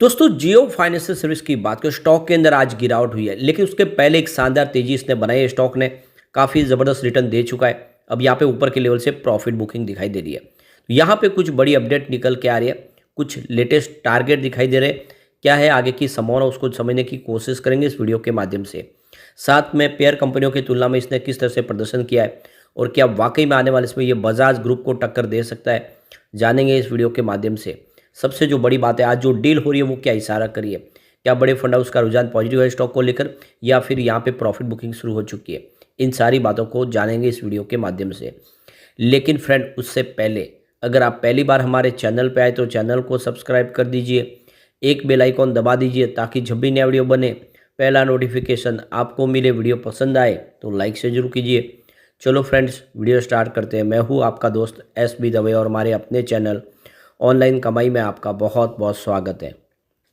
दोस्तों जियो financial service की बात करें, स्टॉक के अंदर आज गिरावट हुई है, लेकिन उसके पहले एक शानदार तेजी इसने बनाई है। स्टॉक ने काफ़ी ज़बरदस्त रिटर्न दे चुका है। अब यहाँ पे ऊपर के लेवल से प्रॉफिट बुकिंग दिखाई दे रही है। तो यहाँ पे कुछ बड़ी अपडेट निकल के आ रही है, कुछ लेटेस्ट टारगेट दिखाई दे रहे हैं। क्या है आगे की संभावना, उसको समझने की कोशिश करेंगे इस वीडियो के माध्यम से। साथ में पेयर कंपनियों की तुलना में इसने किस तरह से प्रदर्शन किया है और क्या वाकई में आने वाले इसमें ये बजाज ग्रुप को टक्कर दे सकता है, जानेंगे इस वीडियो के माध्यम से। सबसे जो बड़ी बात है, आज जो डील हो रही है वो क्या इशारा करी है, क्या बड़े फंड हाउस का रुझान पॉजिटिव है स्टॉक को लेकर, या फिर यहाँ पे प्रॉफिट बुकिंग शुरू हो चुकी है। इन सारी बातों को जानेंगे इस वीडियो के माध्यम से। लेकिन फ्रेंड, उससे पहले अगर आप पहली बार हमारे चैनल पे आए तो चैनल को सब्सक्राइब कर दीजिए, एक बेल आइकॉन दबा दीजिए ताकि जब भी नया वीडियो बने पहला नोटिफिकेशन आपको मिले। वीडियो पसंद आए तो लाइक से जरूर कीजिए। चलो फ्रेंड्स, वीडियो स्टार्ट करते हैं। मैं हूँ आपका दोस्त SB दवे और हमारे अपने चैनल ऑनलाइन कमाई में आपका बहुत बहुत स्वागत है।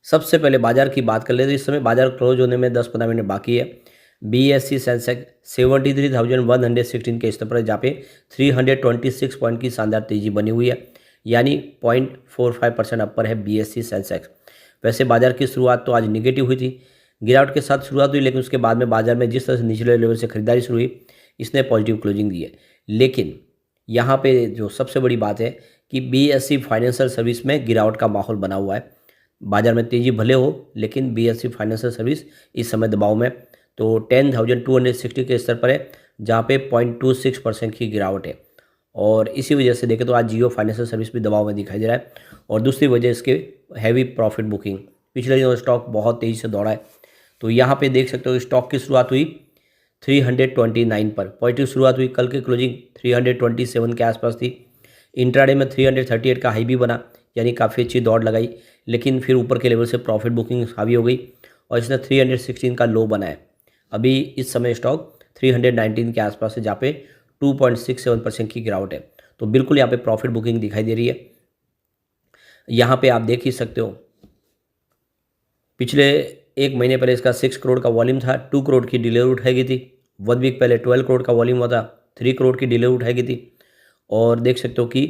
सबसे पहले बाजार की बात कर लेते हैं। इस समय बाजार क्लोज होने में 10-15 मिनट बाकी है। BSE सेंसेक्स 73,116 के स्तर पर है, जहाँ पे 326 पॉइंट की शानदार तेजी बनी हुई है, यानी 0.45% अपर है BSE सेंसेक्स। वैसे बाजार की शुरुआत तो आज निगेटिव हुई थी, गिरावट के साथ शुरुआत हुई, लेकिन उसके बाद में बाजार में जिस तरह से निचले लेवल से खरीदारी शुरू हुई, इसने पॉजिटिव क्लोजिंग दी है। लेकिन यहाँ पे जो सबसे बड़ी बात है कि BSE फाइनेंशियल सर्विस में गिरावट का माहौल बना हुआ है। बाजार में तेजी भले हो, लेकिन BSE फाइनेंशियल सर्विस इस समय दबाव में, तो 10,260 के स्तर पर है, जहाँ पे 0.26% की गिरावट है। और इसी वजह से देखें तो आज जियो फाइनेंशियल सर्विस भी दबाव में दिखाई दे रहा है। और दूसरी वजह इसके हैवी प्रॉफिट बुकिंग। पिछले दिनों स्टॉक बहुत तेज़ी से दौड़ा है। तो यहाँ पे देख सकते हो स्टॉक की शुरुआत हुई 329 पर, पॉजिटिव शुरुआत हुई। कल की क्लोजिंग 327 के आसपास थी। इंट्राडे में 338 का हाई भी बना, यानी काफ़ी अच्छी दौड़ लगाई, लेकिन फिर ऊपर के लेवल से प्रॉफिट बुकिंग हावी हो गई और इसने 316 का लो बनाया। अभी इस समय स्टॉक 319 के आसपास है, जहाँ पे 2.67% की गिरावट है। तो बिल्कुल यहाँ पे प्रॉफिट बुकिंग दिखाई दे रही है। यहाँ पे आप देख ही सकते हो, पिछले एक महीने पहले इसका 6 करोड़ का वॉल्यूम था, 2 करोड़ की डिलीवरी उठाई गई थी। 1 वीक पहले 12 करोड़ का वॉल्यूम हुआ था, 3 करोड़ की डिलीवरी उठाई गई थी। और देख सकते हो कि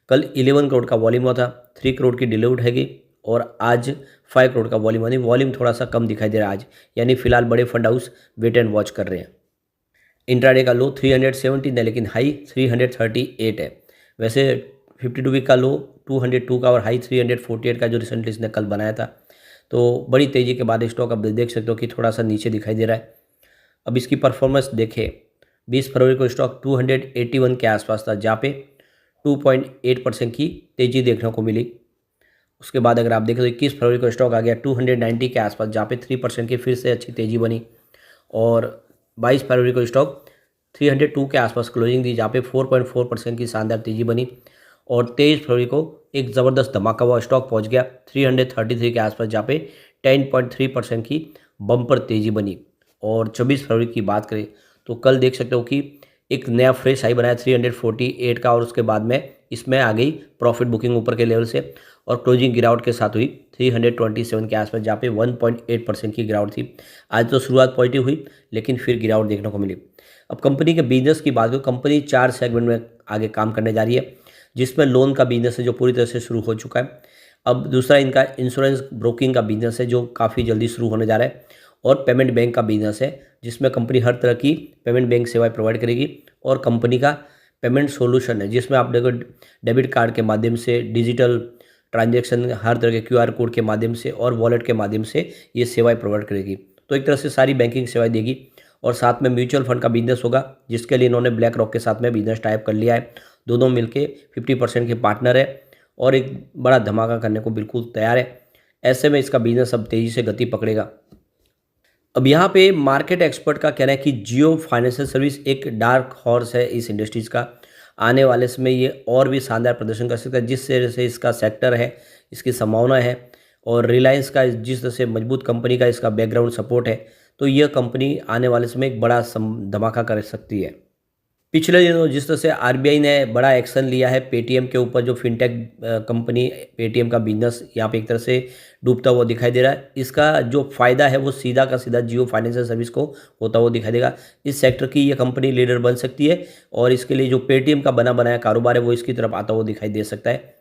कल 11 करोड़ का वॉल्यूम हुआ था, 3 करोड़ की डिलीवरी उठाई गई। और आज 5 करोड़ का वॉल्यूम हुआ, वॉल्यूम थोड़ा सा कम दिखाई दे रहा है आज, यानी फिलहाल बड़े fund house wait and watch कर रहे हैं। इंट्राडे का लो 317 है, लेकिन हाई 338 है। वैसे 52 वीक का लो 202 का और हाई 348 का जो रिसेंटली इसने कल बनाया था। तो बड़ी तेज़ी के बाद स्टॉक अब देख सकते हो कि थोड़ा सा नीचे दिखाई दे रहा है। अब इसकी परफॉर्मेंस देखें, 20 फरवरी को स्टॉक 281 के आसपास था, जहाँ पे 2.8% की तेज़ी देखने को मिली। उसके बाद अगर आप देखें तो 21 फरवरी को स्टॉक आ गया 290 के आसपास, जहाँ पे 3% की फिर से अच्छी तेज़ी बनी। और 22 फरवरी को स्टॉक 302 के आसपास क्लोजिंग दी, जहाँ पे 4.4% की शानदार तेज़ी बनी। और 23 फरवरी को एक ज़बरदस्त धमाका हुआ, स्टॉक पहुंच गया 333 के आसपास, जहाँ पे 10.3% की बम्पर तेज़ी बनी। और 24 फरवरी की बात करें तो कल देख सकते हो कि एक नया फ्रेश हाई बनाया 348 का, और उसके बाद में इसमें आ गई प्रॉफिट बुकिंग ऊपर के लेवल से, और क्लोजिंग गिरावट के साथ हुई 327 के आसपास, जहाँ पे 1.8% की गिरावट थी। आज तो शुरुआत पॉजिटिव हुई, लेकिन फिर गिरावट देखने को मिली। अब कंपनी के बिजनेस की बात करें, कंपनी 4 सेगमेंट में आगे काम करने जा रही है, जिसमें लोन का बिजनेस है जो पूरी तरह से शुरू हो चुका है। अब दूसरा इनका इंश्योरेंस ब्रोकिंग का बिजनेस है जो काफ़ी जल्दी शुरू होने जा रहा है। और पेमेंट बैंक का बिजनेस है, जिसमें कंपनी हर तरह की पेमेंट बैंक सेवाएं प्रोवाइड करेगी। और कंपनी का पेमेंट सोल्यूशन है, जिसमें आप देखो डेबिट कार्ड के माध्यम से डिजिटल ट्रांजैक्शन, हर तरह के QR कोड के माध्यम से और वॉलेट के माध्यम से ये सेवाएं प्रोवाइड करेगी। तो एक तरह से सारी बैंकिंग सेवाएं देगी। और साथ में म्यूचुअल फंड का बिजनेस होगा, जिसके लिए इन्होंने ब्लैक रॉक के साथ में बिजनेस टाइप कर लिया है। दोनों मिलके 50% के पार्टनर है और एक बड़ा धमाका करने को बिल्कुल तैयार है। ऐसे में इसका बिजनेस अब तेज़ी से गति पकड़ेगा। अब यहाँ पे मार्केट एक्सपर्ट का कहना है कि जियो फाइनेंशियल सर्विस एक डार्क हॉर्स है इस इंडस्ट्रीज़ का। आने वाले समय ये और भी शानदार प्रदर्शन कर सकता है, जिस तरह से इसका सेक्टर है, इसकी संभावना है। और रिलायंस का जिस तरह से मजबूत कंपनी का इसका बैकग्राउंड सपोर्ट है, तो यह कंपनी आने वाले समय एक बड़ा धमाका कर सकती है। पिछले दिनों जिस तरह से RBI ने बड़ा एक्शन लिया है पेटीएम के ऊपर, जो फिनटेक कंपनी पेटीएम का बिजनेस यहाँ पे एक तरह से डूबता हुआ दिखाई दे रहा है। इसका जो फ़ायदा है वो सीधा का सीधा जियो फाइनेंशियल सर्विस को होता हुआ दिखाई देगा। इस सेक्टर की ये कंपनी लीडर बन सकती है और इसके लिए जो पेटीएम का बना बनाया कारोबार है वो इसकी तरफ आता हुआ दिखाई दे सकता है।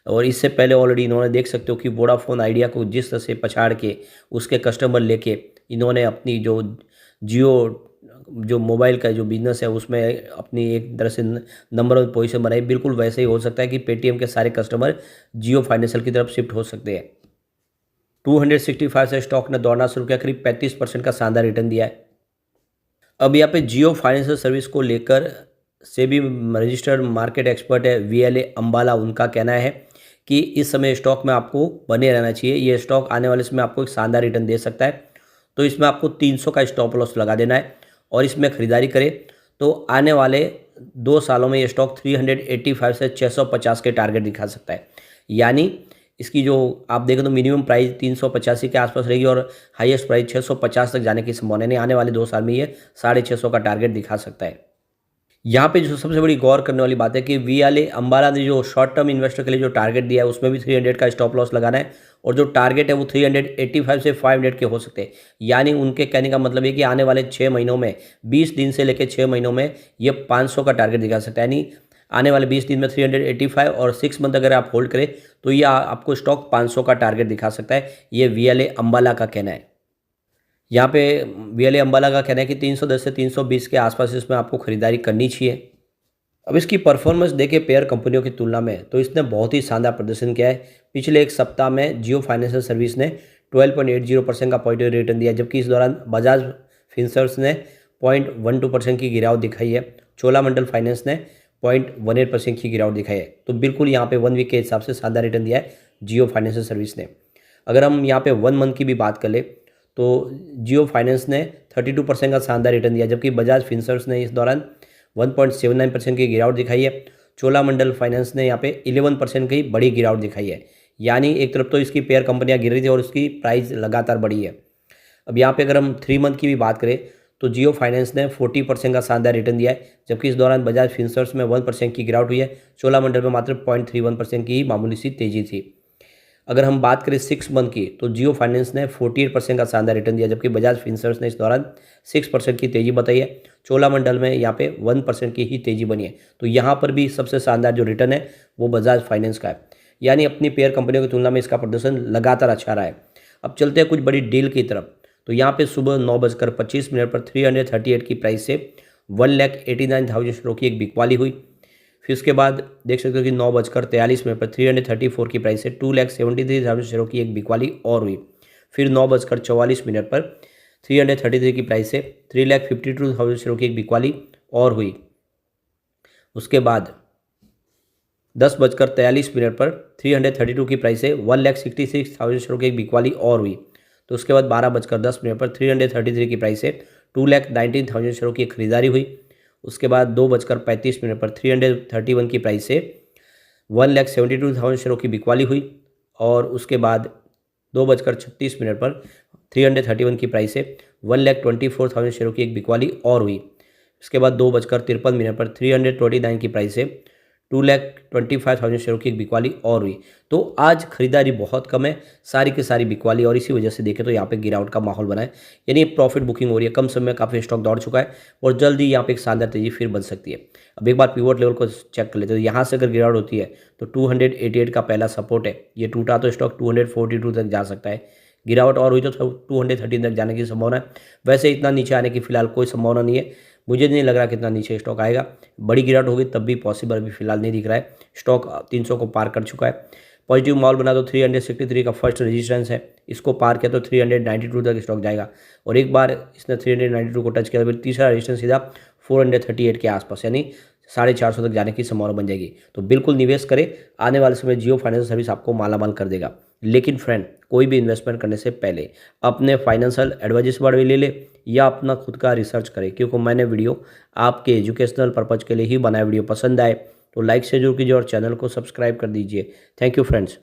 और इससे पहले ऑलरेडी इन्होंने देख सकते हो कि वोडाफोन आइडिया को जिस तरह से पछाड़ के उसके कस्टमर लेके इन्होंने अपनी जो जियो जो मोबाइल का जो बिजनेस है उसमें अपनी एक तरह से नंबर वन पोजीशन बनाई, बिल्कुल वैसे ही हो सकता है कि पेटीएम के सारे कस्टमर जियो फाइनेंशियल की तरफ शिफ्ट हो सकते हैं। 265 से स्टॉक ने दौड़ना शुरू किया, करीब 35% का शानदार रिटर्न दिया है। अब यहाँ पे जियो फाइनेंशियल सर्विस को लेकर सेबी रजिस्टर्ड मार्केट एक्सपर्ट है वीएलए अंबाला, उनका कहना है कि इस समय स्टॉक में आपको बने रहना चाहिए। ये स्टॉक आने वाले समय आपको एक शानदार रिटर्न दे सकता है, तो इसमें आपको 300 का स्टॉप लॉस लगा देना है और इसमें खरीदारी करें तो आने वाले 2 सालों में ये स्टॉक 385 से 650 के टारगेट दिखा सकता है। यानी इसकी जो आप देखें तो मिनिमम प्राइस 385 के आसपास रहेगी और हाईएस्ट प्राइस 650 तक जाने की संभावना है। आने वाले 2 साल में ये 650 का टारगेट दिखा सकता है। यहाँ पे जो सबसे बड़ी गौर करने वाली बात है कि वीएलए अंबाला ने जो शॉर्ट टर्म इन्वेस्टर के लिए जो टारगेट दिया है उसमें भी 300 का स्टॉप लॉस लगाना है और जो टारगेट है वो 385 से 500 के हो सकते हैं। यानी उनके कहने का मतलब है कि आने वाले 6 महीनों में 20 दिन से लेकर 6 महीनों में ये 500 का टारगेट दिखा सकता है। यानी आने वाले 20 दिन में 385 और 6 मंथ अगर आप होल्ड करें तो ये आपको स्टॉक 500 का टारगेट दिखा सकता है। ये वीएलए अंबाला का कहना है। यहाँ पे वीएलए अंबाला का कहना है कि 310 से 320 के आसपास इसमें आपको खरीदारी करनी चाहिए। अब इसकी परफॉर्मेंस देखें पेयर कंपनियों की तुलना में तो इसने बहुत ही शानदार प्रदर्शन किया है। पिछले एक सप्ताह में जियो फाइनेंशियल सर्विस ने 12.80% का पॉजिटिव रिटर्न दिया, जबकि इस दौरान बजाज फिनसर्व्स ने 0.12% की गिरावट दिखाई है। चोलामंडल फाइनेंस ने 0.18% की गिरावट दिखाई है। तो बिल्कुल यहाँ पे 1 वीक के हिसाब से शानदार रिटर्न दिया है जियो फाइनेंशियल सर्विस ने। अगर हम यहाँ पे 1 मंथ की भी बात कर ले तो जियो फाइनेंस ने 32% का शानदार रिटर्न दिया, जबकि बजाज फिनसर्व्स ने इस दौरान 1.79% की गिरावट दिखाई है। चोलामंडल फाइनेंस ने यहाँ पे 11% की बड़ी गिरावट दिखाई है। यानी एक तरफ तो इसकी पेयर कंपनियां गिर रही थी और उसकी प्राइस लगातार बढ़ी है। अब यहाँ पे अगर हम 3 मंथ की भी बात करें तो जियो फाइनेंस ने 40% का शानदार रिटर्न दिया है, जबकि इस दौरान बजाज फिनसर्व्स में 1% की गिरावट हुई है। चोलामंडल में मात्र 0.31% की ही मामूली सी तेजी थी। अगर हम बात करें 6 मंथ की तो जियो फाइनेंस ने 48% का शानदार रिटर्न दिया, जबकि बजाज फिनसर्व्स ने इस दौरान 6% की तेजी बताई है। चोलामंडल में यहाँ पे 1% की ही तेजी बनी है। तो यहाँ पर भी सबसे शानदार जो रिटर्न है वो बजाज फाइनेंस का है। यानी अपनी पेयर कंपनियों की तुलना में इसका प्रदर्शन लगातार अच्छा रहा है। अब चलते हैं कुछ बड़ी डील की तरफ। तो यहाँ पे सुबह 9:25 पर 338 की प्राइस से 1,89,000 शेयरों की एक बिकवाली हुई। फिर उसके बाद देख सकते हो कि 9:43 पर 334 की प्राइस से 2,73,000 शेयरों की एक बिकवाली और हुई। फिर 9:44 पर 333 की प्राइस से 3,52,000 शेयरों की एक बिकवाली और हुई। उसके बाद 10:43 पर 332 की प्राइस से 1,66,000 शेयरों की एक बिकवाली और हुई। तो उसके बाद 12:10 पर 333 की प्राइस से 2,19,000 शेयरों की खरीदारी हुई। उसके बाद 2:35 पर 331 की प्राइस से 1,72,000 शेयरों की बिकवाली हुई और उसके बाद 2:36 पर 331 की प्राइस से 1,24,000 शेयरों की एक बिकवाली और हुई। उसके बाद 2:53 पर 329 की प्राइस से 2,25,000 शेयरों की एक बिकवाली और हुई। तो आज खरीदारी बहुत कम है, सारी की सारी बिकवाली, और इसी वजह से देखें तो यहाँ पे गिरावट का माहौल बना है। यानी प्रॉफिट बुकिंग हो रही है, कम समय में काफ़ी स्टॉक दौड़ चुका है और जल्दी यहाँ पे एक शानदार तेजी फिर बन सकती है। अब एक बार पिवट लेवल को चेक कर लेते हैं। तो यहाँ से अगर गिरावट होती है तो 288 का पहला सपोर्ट है, ये टूटा तो स्टॉक 242 तक जा सकता है। गिरावट और हुई तो 213 तक जाने की संभावना है। वैसे इतना नीचे आने की फिलहाल कोई संभावना नहीं है, मुझे नहीं लग रहा कितना नीचे स्टॉक आएगा। बड़ी गिरावट होगी तब भी पॉसिबल अभी फिलहाल नहीं दिख रहा है। स्टॉक 300 को पार कर चुका है। पॉजिटिव माहौल बना तो 363 का फर्स्ट रेजिस्टेंस है, इसको पार किया तो 392 तक स्टॉक जाएगा और एक बार इसने 392 को टच किया तो फिर तीसरा रेजिस्टेंस सीधा 438 के आसपास, यानी 450 तक जाने की संभावना बन जाएगी। तो बिल्कुल निवेश करें, आने वाले समय जियो फाइनेंशियल सर्विस आपको मालामाल कर देगा। लेकिन फ्रेंड, कोई भी इन्वेस्टमेंट करने से पहले अपने फाइनेंशियल एडवाइजर से भी ले ले या अपना खुद का रिसर्च करें, क्योंकि मैंने वीडियो आपके एजुकेशनल पर्पज़ के लिए ही बनाया। वीडियो पसंद आए तो लाइक से जरूर कीजिए और चैनल को सब्सक्राइब कर दीजिए। Thank you friends.